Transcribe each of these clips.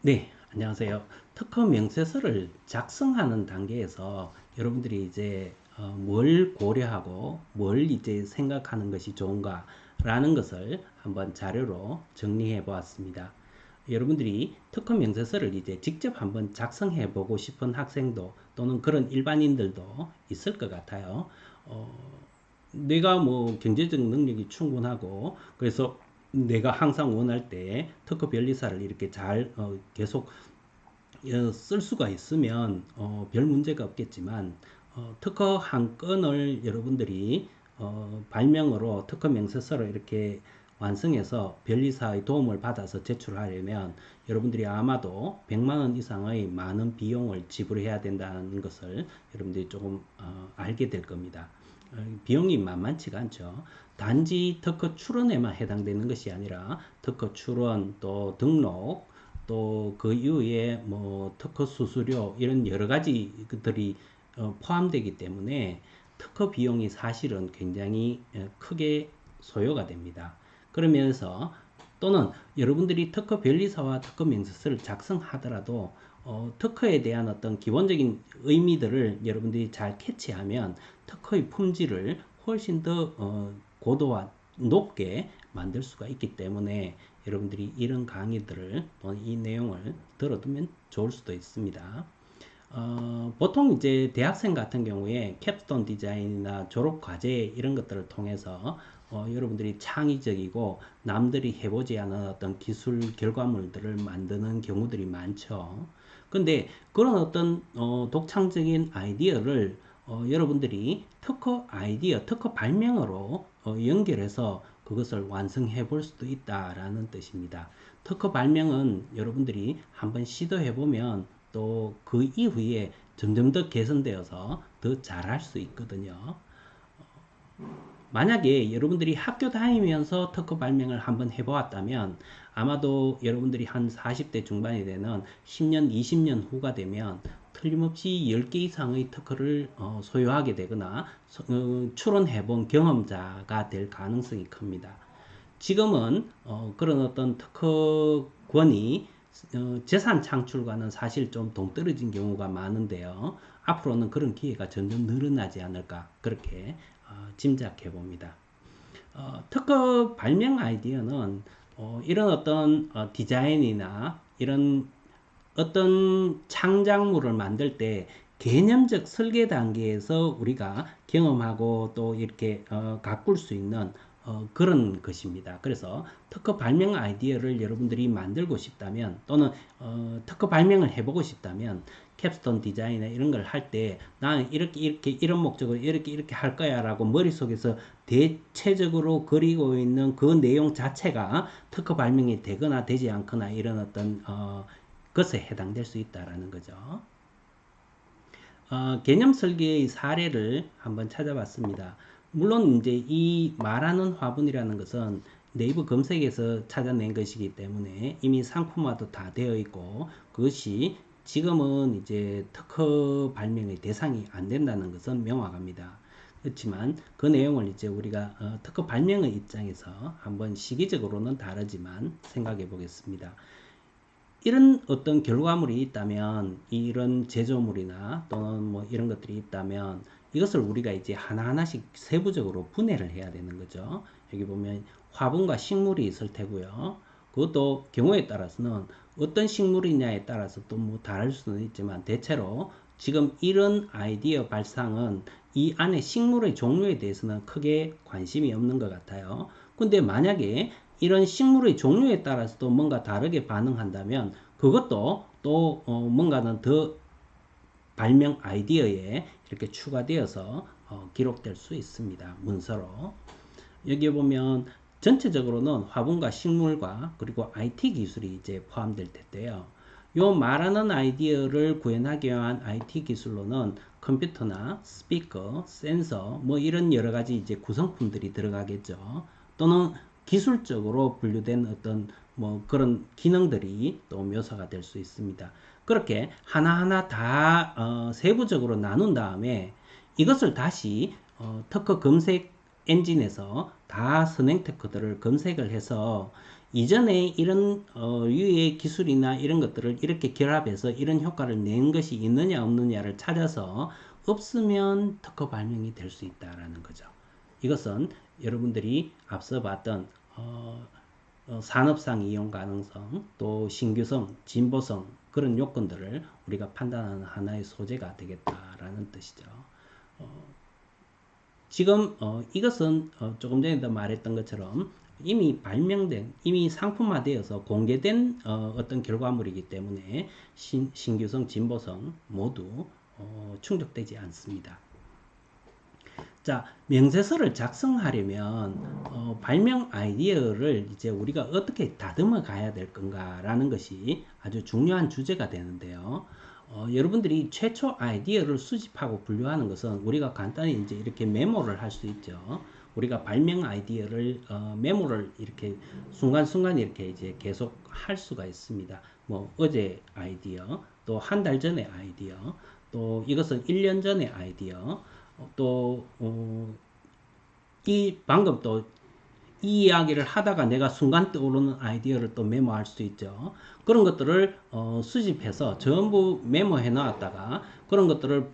네, 안녕하세요. 특허 명세서를 작성하는 단계에서 여러분들이 이제 뭘 고려하고 뭘 이제 생각하는 것이 좋은가라는 것을 한번 자료로 정리해 보았습니다. 여러분들이 특허 명세서를 이제 직접 한번 작성해 보고 싶은 학생도 또는 그런 일반인들도 있을 것 같아요. 어, 내가 뭐 경제적 능력이 충분하고 그래서 내가 항상 원할 때 특허 변리사를 이렇게 잘 계속 쓸 수가 있으면 별 문제가 없겠지만 특허 한 건을 여러분들이 발명으로 특허 명세서를 이렇게 완성해서 변리사의 도움을 받아서 제출하려면 여러분들이 아마도 100만 원 이상의 많은 비용을 지불해야 된다는 것을 여러분들이 조금 알게 될 겁니다. 비용이 만만치가 않죠. 단지 특허 출원에만 해당되는 것이 아니라 특허 출원 또 등록 또 그 이후에 뭐 특허 수수료 이런 여러 가지들이 포함되기 때문에 특허 비용이 사실은 굉장히 크게 소요가 됩니다. 그러면서 또는 여러분들이 특허 변리사와 특허 명세서를 작성하더라도 특허에 대한 어떤 기본적인 의미들을 여러분들이 잘 캐치하면 특허의 품질을 훨씬 더 고도화 높게 만들 수가 있기 때문에 여러분들이 이런 강의들을 또는 이 내용을 들어두면 좋을 수도 있습니다. 보통 이제 대학생 같은 경우에 캡스톤 디자인이나 졸업 과제 이런 것들을 통해서 여러분들이 창의적이고 남들이 해보지 않은 어떤 기술 결과물들을 만드는 경우들이 많죠. 근데 그런 어떤 독창적인 아이디어를 여러분들이 특허 아이디어, 특허 발명으로 연결해서 그것을 완성해 볼 수도 있다라는 뜻입니다. 특허 발명은 여러분들이 한번 시도해 보면 또 그 이후에 점점 더 개선되어서 더 잘할 수 있거든요. 만약에 여러분들이 학교 다니면서 특허 발명을 한번 해보았다면 아마도 여러분들이 한 40대 중반이 되는 10년, 20년 후가 되면 틀림없이 10개 이상의 특허를 소유하게 되거나 출원해본 경험자가 될 가능성이 큽니다. 지금은 그런 어떤 특허권이 재산 창출과는 사실 좀 동떨어진 경우가 많은데요. 앞으로는 그런 기회가 점점 늘어나지 않을까 그렇게 짐작해 봅니다. 특허 발명 아이디어는 이런 어떤 디자인이나 이런 어떤 창작물을 만들 때 개념적 설계 단계에서 우리가 경험하고 또 이렇게 가꿀 수 있는 그런 것입니다. 그래서 특허 발명 아이디어를 여러분들이 만들고 싶다면 또는 특허 발명을 해보고 싶다면 캡스톤 디자인이나 이런 걸 할 때 나는 이렇게 이런 목적으로 이렇게 할 거야 라고 머릿속에서 대체적으로 그리고 있는 그 내용 자체가 특허 발명이 되거나 되지 않거나 이런 어떤 것에 해당될 수 있다라는 거죠. 개념 설계의 사례를 한번 찾아봤습니다. 물론 이제 이 말하는 화분이라는 것은 네이버 검색에서 찾아낸 것이기 때문에 이미 상품화도 다 되어 있고 그것이 지금은 이제 특허 발명의 대상이 안 된다는 것은 명확합니다. 그렇지만 그 내용을 이제 우리가 특허 발명의 입장에서 한번 시기적으로는 다르지만 생각해 보겠습니다. 이런 어떤 결과물이 있다면 이런 제조물이나 또는 뭐 이런 것들이 있다면 이것을 우리가 이제 하나하나씩 세부적으로 분해를 해야 되는 거죠. 여기 보면 화분과 식물이 있을 테고요. 그것도 경우에 따라서는 어떤 식물이냐에 따라서 또 뭐 다를 수는 있지만 대체로 지금 이런 아이디어 발상은 이 안에 식물의 종류에 대해서는 크게 관심이 없는 것 같아요. 근데 만약에 이런 식물의 종류에 따라서도 뭔가 다르게 반응한다면 그것도 또 뭔가는 더 발명 아이디어에 이렇게 추가되어서 기록될 수 있습니다. 문서로. 여기에 보면 전체적으로는 화분과 식물과 그리고 IT 기술이 이제 포함될 텐데요. 요 말하는 아이디어를 구현하기 위한 IT 기술로는 컴퓨터나 스피커, 센서 뭐 이런 여러 가지 이제 구성품들이 들어가겠죠. 또는 기술적으로 분류된 어떤 뭐 그런 기능들이 또 묘사가 될 수 있습니다. 그렇게 하나하나 다 세부적으로 나눈 다음에 이것을 다시 특허 검색 엔진에서 다 선행 특허들을 검색을 해서 이전에 이런 유해 기술이나 이런 것들을 이렇게 결합해서 이런 효과를 낸 것이 있느냐 없느냐를 찾아서 없으면 특허 발명이 될 수 있다라는 거죠. 이것은 여러분들이 앞서 봤던 산업상 이용 가능성, 또 신규성, 진보성 그런 요건들을 우리가 판단하는 하나의 소재가 되겠다라는 뜻이죠. 지금 이것은 조금 전에도 말했던 것처럼 이미 발명된, 이미 상품화되어서 공개된 어떤 결과물이기 때문에 신규성, 진보성 모두 충족되지 않습니다. 자, 명세서를 작성하려면 발명 아이디어를 이제 우리가 어떻게 다듬어 가야 될 건가라는 것이 아주 중요한 주제가 되는데요. 여러분들이 최초 아이디어를 수집하고 분류하는 것은 우리가 간단히 이제 이렇게 메모를 할 수 있죠. 우리가 발명 아이디어를 메모를 이렇게 순간순간 이렇게 이제 계속 할 수가 있습니다. 뭐 어제 아이디어, 또 한 달 전의 아이디어, 또 이것은 1년 전의 아이디어, 또 이 방금 또 이 이야기를 하다가 내가 순간 떠오르는 아이디어를 또 메모할 수 있죠. 그런 것들을 수집해서 전부 메모해 놨다가 그런 것들을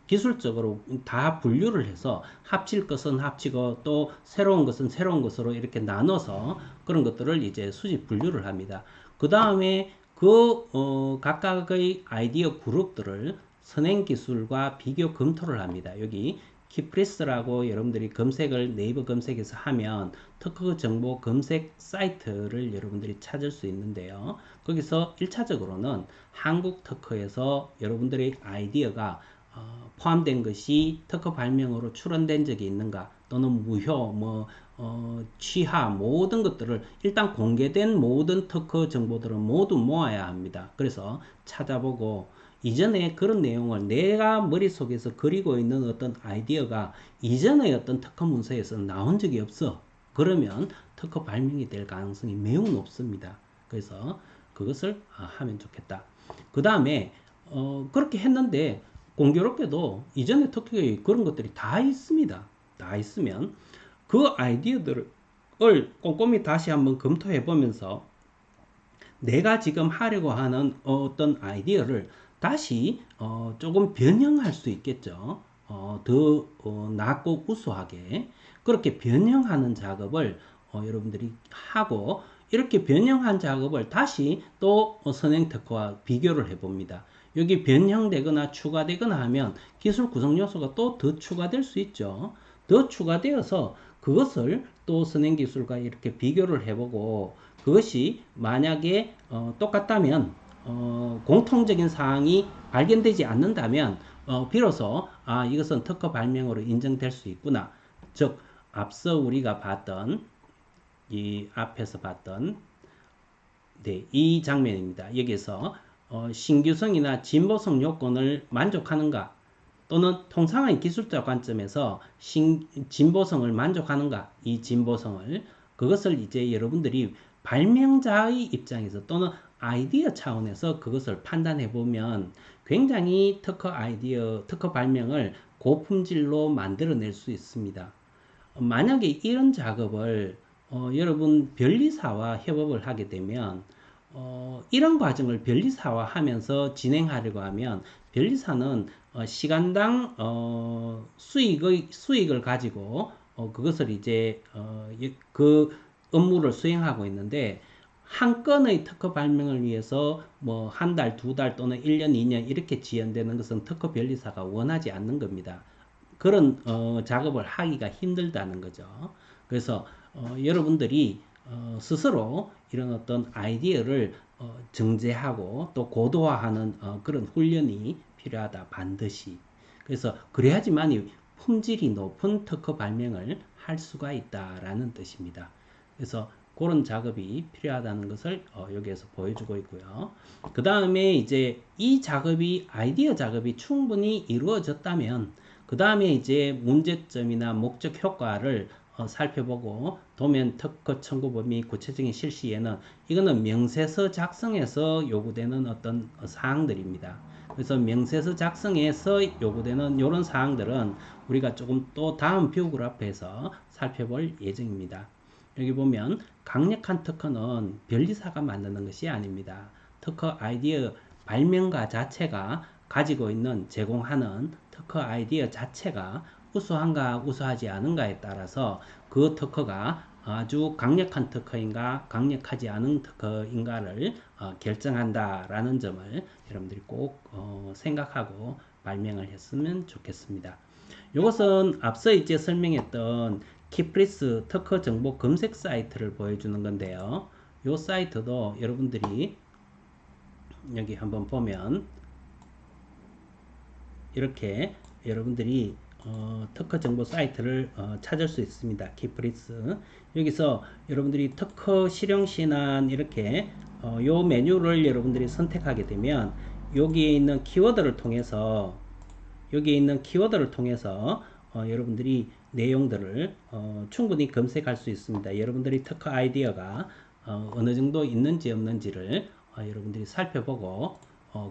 기술적으로 다 분류를 해서 합칠 것은 합치고 또 새로운 것은 새로운 것으로 이렇게 나눠서 그런 것들을 이제 수집 분류를 합니다. 그 다음에 그 각각의 아이디어 그룹들을 선행기술과 비교 검토를 합니다. 여기 키프레스라고 여러분들이 검색을 네이버 검색에서 하면 특허 정보 검색 사이트를 여러분들이 찾을 수 있는데요. 거기서 1차적으로는 한국 특허에서 여러분들의 아이디어가 포함된 것이 특허 발명으로 출원된 적이 있는가 또는 무효, 취하 모든 것들을 일단 공개된 모든 특허 정보들은 모두 모아야 합니다. 그래서 찾아보고 이전에 그런 내용을 내가 머릿속에서 그리고 있는 어떤 아이디어가 이전의 어떤 특허 문서에서 나온 적이 없어. 그러면 특허 발명이 될 가능성이 매우 높습니다. 그래서 그것을 하면 좋겠다. 그 다음에 그렇게 했는데 공교롭게도 이전에 특허에 그런 것들이 다 있습니다. 다 있으면 그 아이디어들을 꼼꼼히 다시 한번 검토해 보면서 내가 지금 하려고 하는 어떤 아이디어를 다시 조금 변형할 수 있겠죠. 더 낮고 우수하게 그렇게 변형하는 작업을 여러분들이 하고 이렇게 변형한 작업을 다시 또 선행 특허와 비교를 해봅니다. 여기 변형되거나 추가되거나 하면 기술 구성 요소가 또 더 추가될 수 있죠. 더 추가되어서 그것을 또 선행 기술과 이렇게 비교를 해보고 그것이 만약에 똑같다면 공통적인 사항이 발견되지 않는다면 비로소 이것은 특허 발명으로 인정될 수 있구나. 즉 앞서 우리가 봤던 이 앞에서 봤던 이 장면입니다. 여기서 신규성이나 진보성 요건을 만족하는가 또는 통상의 기술자 관점에서 진보성을 만족하는가 이 진보성을 그것을 이제 여러분들이 발명자의 입장에서 또는 아이디어 차원에서 그것을 판단해 보면 굉장히 특허 발명을 고품질로 만들어낼 수 있습니다. 만약에 이런 작업을 여러분 변리사와 협업을 하게 되면 이런 과정을 변리사와 하면서 진행하려고 하면 변리사는 시간당 수익을 가지고 그것을 이제 그 업무를 수행하고 있는데 한 건의 특허 발명을 위해서 뭐 한 달, 두 달 또는 1년, 2년 이렇게 지연되는 것은 특허 변리사가 원하지 않는 겁니다. 그런 작업을 하기가 힘들다는 거죠. 그래서 여러분들이 스스로 이런 어떤 아이디어를 정제하고 또 고도화하는 그런 훈련이 필요하다 반드시. 그래서 그래야지만이 품질이 높은 특허 발명을 할 수가 있다라는 뜻입니다. 그래서 그런 작업이 필요하다는 것을 여기에서 보여주고 있고요. 그 다음에 이제 이 작업이 아이디어 작업이 충분히 이루어졌다면 그 다음에 이제 문제점이나 목적 효과를 살펴보고 도면 특허 청구 범위 구체적인 실시에는 이거는 명세서 작성에서 요구되는 어떤 사항들입니다. 그래서 명세서 작성에서 요구되는 이런 사항들은 우리가 조금 또 다음 뷰 그래프에서 살펴볼 예정입니다. 여기 보면 강력한 특허는 변리사가 만드는 것이 아닙니다. 특허 아이디어 발명가 자체가 가지고 있는 제공하는 특허 아이디어 자체가 우수한가 우수하지 않은가에 따라서 그 특허가 아주 강력한 특허인가 강력하지 않은 특허인가를 결정한다라는 점을 여러분들이 꼭 생각하고 발명을 했으면 좋겠습니다. 이것은 앞서 이제 설명했던 키프리스 특허 정보 검색 사이트를 보여주는 건데요. 이 사이트도 여러분들이 여기 한번 보면 이렇게 여러분들이 특허 정보 사이트를 찾을 수 있습니다. 키프리스 여기서 여러분들이 특허 실용 신안 이렇게 요 메뉴를 여러분들이 선택하게 되면 여기에 있는 키워드를 통해서 여러분들이 내용들을 충분히 검색할 수 있습니다. 여러분들이 특허 아이디어가 어느 정도 있는지 없는지를 여러분들이 살펴보고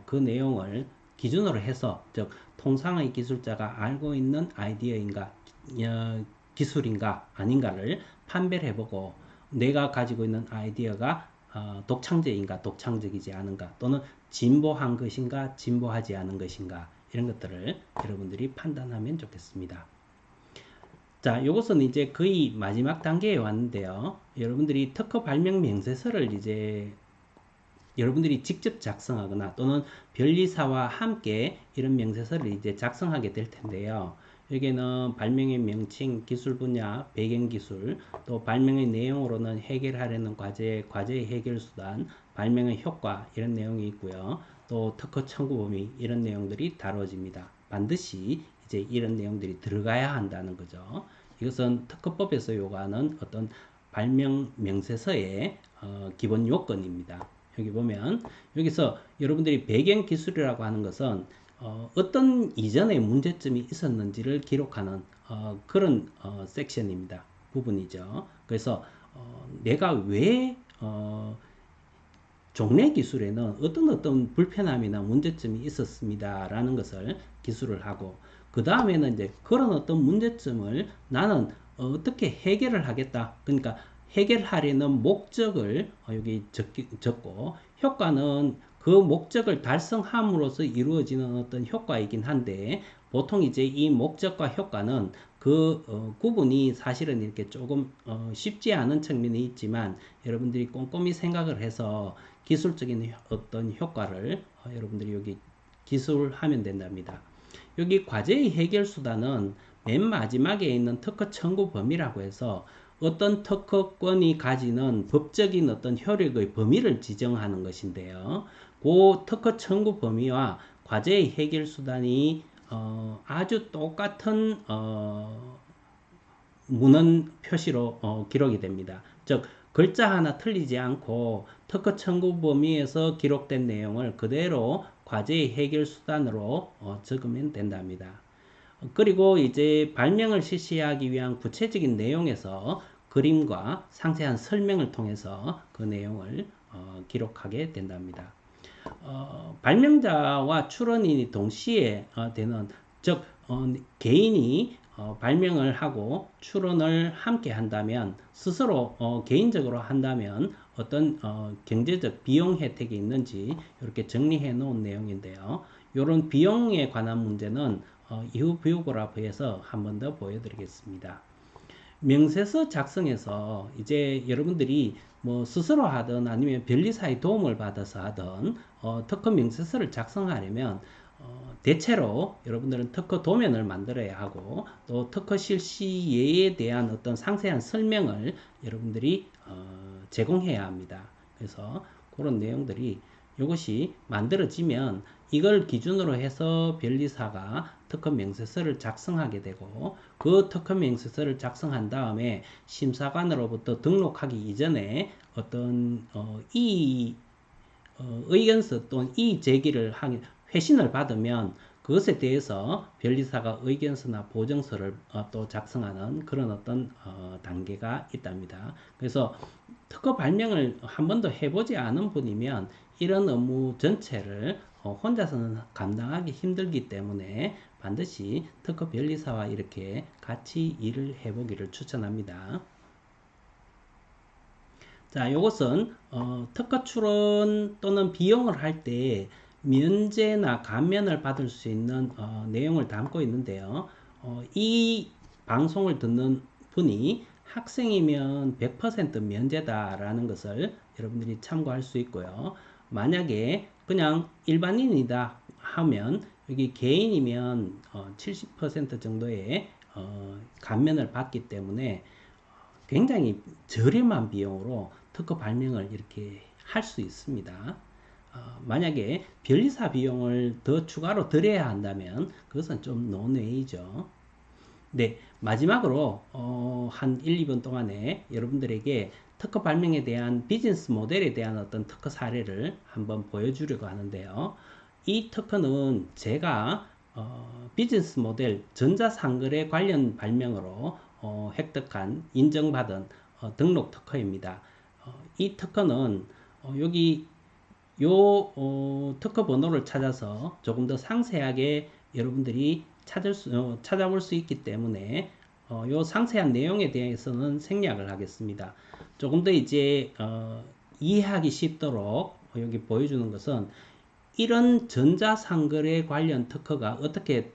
그 내용을 기준으로 해서 즉 통상의 기술자가 알고 있는 아이디어인가 기술인가 아닌가를 판별해보고 내가 가지고 있는 아이디어가 독창적인가 독창적이지 않은가 또는 진보한 것인가 진보하지 않은 것인가 이런 것들을 여러분들이 판단하면 좋겠습니다. 자, 이것은 이제 거의 마지막 단계에 왔는데요. 여러분들이 특허 발명 명세서를 이제 여러분들이 직접 작성하거나 또는 변리사와 함께 이런 명세서를 이제 작성하게 될 텐데요. 여기는 발명의 명칭, 기술 분야, 배경기술, 또 발명의 내용으로는 해결하려는 과제의 해결 수단, 발명의 효과 이런 내용이 있고요. 또 특허 청구 범위 이런 내용들이 다뤄집니다. 반드시 이제 이런 내용들이 들어가야 한다는 거죠. 이것은 특허법에서 요구하는 어떤 발명 명세서의 기본 요건입니다. 여기 보면 여기서 여러분들이 배경 기술이라고 하는 것은 어떤 이전에 문제점이 있었는지를 기록하는 그런 섹션입니다. 부분이죠. 그래서 내가 왜 종래 기술에는 어떤 불편함이나 문제점이 있었습니다. 라는 것을 기술을 하고 그 다음에는 이제 그런 어떤 문제점을 나는 어떻게 해결을 하겠다. 그러니까 해결하려는 목적을 여기 적고 효과는 그 목적을 달성함으로써 이루어지는 어떤 효과이긴 한데 보통 이제 이 목적과 효과는 그 구분이 사실은 이렇게 조금 쉽지 않은 측면이 있지만 여러분들이 꼼꼼히 생각을 해서 기술적인 어떤 효과를 여러분들이 여기 기술하면 된답니다. 여기 과제의 해결 수단은 맨 마지막에 있는 특허 청구 범위라고 해서 어떤 특허권이 가지는 법적인 어떤 효력의 범위를 지정하는 것인데요. 그 특허 청구 범위와 과제의 해결 수단이 아주 똑같은 문헌 표시로 기록이 됩니다. 즉 글자 하나 틀리지 않고 특허 청구 범위에서 기록된 내용을 그대로 과제의 해결 수단으로 적으면 된답니다. 그리고 이제 발명을 실시하기 위한 구체적인 내용에서 그림과 상세한 설명을 통해서 그 내용을 기록하게 된답니다. 발명자와 출원인이 동시에 되는 즉 개인이 발명을 하고 출원을 함께 한다면 스스로 개인적으로 한다면 어떤 경제적 비용 혜택이 있는지 이렇게 정리해 놓은 내용인데요. 이런 비용에 관한 문제는 이후 비오그래프에서 한 번 더 보여드리겠습니다. 명세서 작성에서 이제 여러분들이 뭐 스스로 하든 아니면 변리사의 도움을 받아서 하든 특허 명세서를 작성하려면 대체로 여러분들은 특허 도면을 만들어야 하고 또 특허 실시 예에 대한 어떤 상세한 설명을 여러분들이 제공해야 합니다. 그래서 그런 내용들이 이것이 만들어지면 이걸 기준으로 해서 변리사가 특허 명세서를 작성하게 되고 그 특허 명세서를 작성한 다음에 심사관으로부터 등록하기 이전에 어떤 의견서 또는 이의 제기를 하기 회신을 받으면 그것에 대해서 변리사가 의견서나 보증서를 또 작성하는 그런 어떤 단계가 있답니다. 그래서 특허 발명을 한 번도 해보지 않은 분이면 이런 업무 전체를 혼자서는 감당하기 힘들기 때문에 반드시 특허 변리사와 이렇게 같이 일을 해보기를 추천합니다. 자, 요것은 특허 출원 또는 비용을 할 때 면제나 감면을 받을 수 있는 내용을 담고 있는데요. 이 방송을 듣는 분이 학생이면 100% 면제다라는 것을 여러분들이 참고할 수 있고요. 만약에 그냥 일반인이다 하면 여기 개인이면 70% 정도의 감면을 받기 때문에 굉장히 저렴한 비용으로 특허 발명을 이렇게 할 수 있습니다. 만약에 변리사 비용을 더 추가로 들여야 한다면 그것은 좀 논외이죠. 네, 마지막으로 한 1, 2분 동안에 여러분들에게 특허 발명에 대한 비즈니스 모델에 대한 어떤 특허 사례를 한번 보여주려고 하는데요. 이 특허는 제가 비즈니스 모델 전자상거래 관련 발명으로 획득한 인정받은 등록 특허입니다. 이 특허는 여기 요 특허 번호를 찾아서 조금 더 상세하게 여러분들이 찾아볼 수 있기 때문에 요 상세한 내용에 대해서는 생략을 하겠습니다. 조금 더 이제 이해하기 쉽도록 여기 보여주는 것은 이런 전자상거래 관련 특허가 어떻게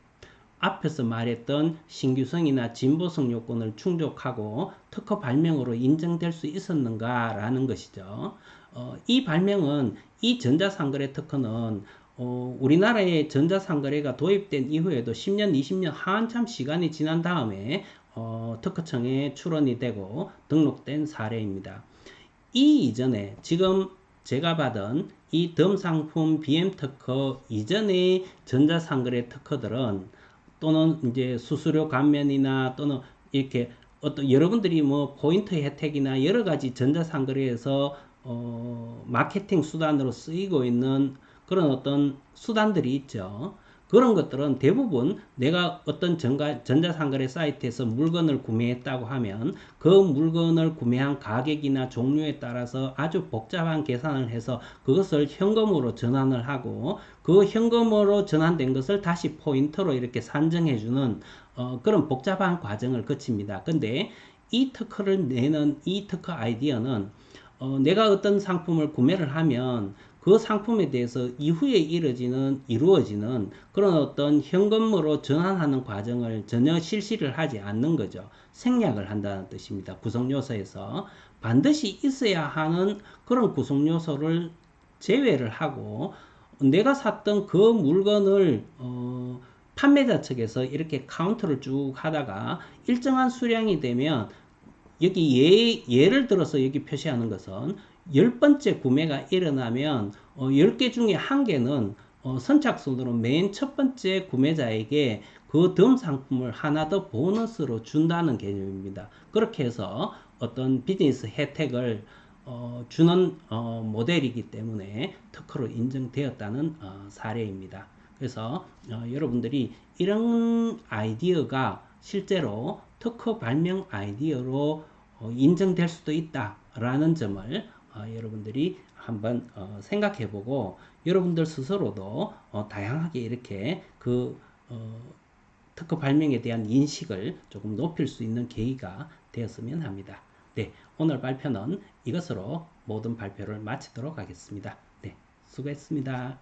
앞에서 말했던 신규성이나 진보성 요건을 충족하고 특허 발명으로 인정될 수 있었는가라는 것이죠. 이 발명은 이 전자상거래 특허는 우리나라에 전자상거래가 도입된 이후에도 10년, 20년 한참 시간이 지난 다음에 특허청에 출원이 되고 등록된 사례입니다. 이 이전에 지금 제가 받은 이 덤상품 BM 특허 이전의 전자상거래 특허들은 또는 이제 수수료 감면이나 또는 이렇게 어떤 여러분들이 뭐 포인트 혜택이나 여러 가지 전자상거래에서 마케팅 수단으로 쓰이고 있는 그런 어떤 수단들이 있죠. 그런 것들은 대부분 내가 어떤 전자상거래 사이트에서 물건을 구매했다고 하면 그 물건을 구매한 가격이나 종류에 따라서 아주 복잡한 계산을 해서 그것을 현금으로 전환을 하고 그 현금으로 전환된 것을 다시 포인트로 이렇게 산정해주는 그런 복잡한 과정을 거칩니다. 근데 이 특허를 내는 이 특허 아이디어는 내가 어떤 상품을 구매를 하면 그 상품에 대해서 이후에 이루어지는 그런 어떤 현금으로 전환하는 과정을 전혀 실시를 하지 않는 거죠. 생략을 한다는 뜻입니다. 구성 요소에서 반드시 있어야 하는 그런 구성 요소를 제외를 하고 내가 샀던 그 물건을 판매자 측에서 이렇게 카운트를 쭉 하다가 일정한 수량이 되면 여기 예를 들어서 여기 표시하는 것은 10번째 구매가 일어나면 10개 중에 1개는 선착순으로 맨 첫 번째 구매자에게 그 덤 상품을 하나 더 보너스로 준다는 개념입니다. 그렇게 해서 어떤 비즈니스 혜택을 주는 모델이기 때문에 특허로 인정되었다는 사례입니다. 그래서 여러분들이 이런 아이디어가 실제로 특허 발명 아이디어로 인정될 수도 있다라는 점을 여러분들이 한번 생각해 보고 여러분들 스스로도 다양하게 이렇게 그 특허 발명에 대한 인식을 조금 높일 수 있는 계기가 되었으면 합니다. 네, 오늘 발표는 이것으로 모든 발표를 마치도록 하겠습니다. 네, 수고했습니다.